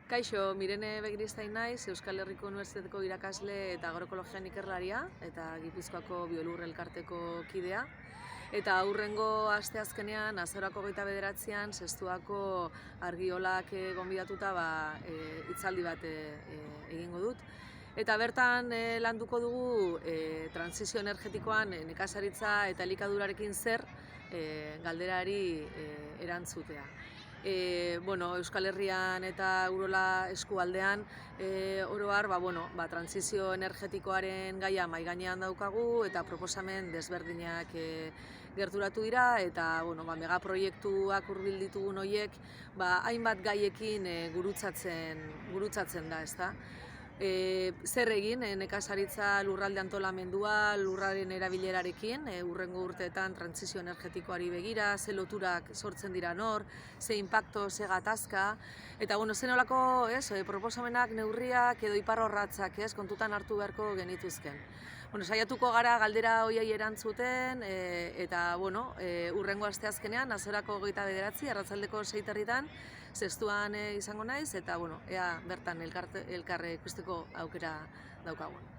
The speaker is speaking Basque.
Kaixo, Mirene Begiristain naiz, Euskal Herriko Unibertsitateko irakasle eta agroekologian ikerlaria eta Gipuzkoako Biolur elkarteko kidea. Eta aurrengo asteazkenean, azarako 29an, Zestuako Argiolak gonbidatuta hitzaldi bat egingo dut. Eta bertan landuko dugu transizio energetikoan nekazaritza eta elikadurarekin zer galderari erantzutea. Euskal Herrian eta Urola eskualdean oro har transizio energetikoaren gaia mahai gainean daukagu eta proposamen desberdinak gerturatu dira eta megaproiektuak hurbil ditugun horiek hainbat gaiekin gurutzatzen da, ezta? Zer egin nekazaritza lurralde antolamendua, lurraren erabilerarekin, hurrengo urteetan trantsizio energetikoari begira, ze loturak sortzen dira nor, ze inpakto, ze gatazka, eta ze nolako proposamenak, neurriak edo iparrorratzak kontutan hartu beharko genituzken. Saiatuko gara galdera horiei erantzuten eta hurrengo asteazkenean, azarako 29, arratsaldeko 6:00 Zestuan izango naiz eta ea bertan elkar ikusteko aukera daukagun.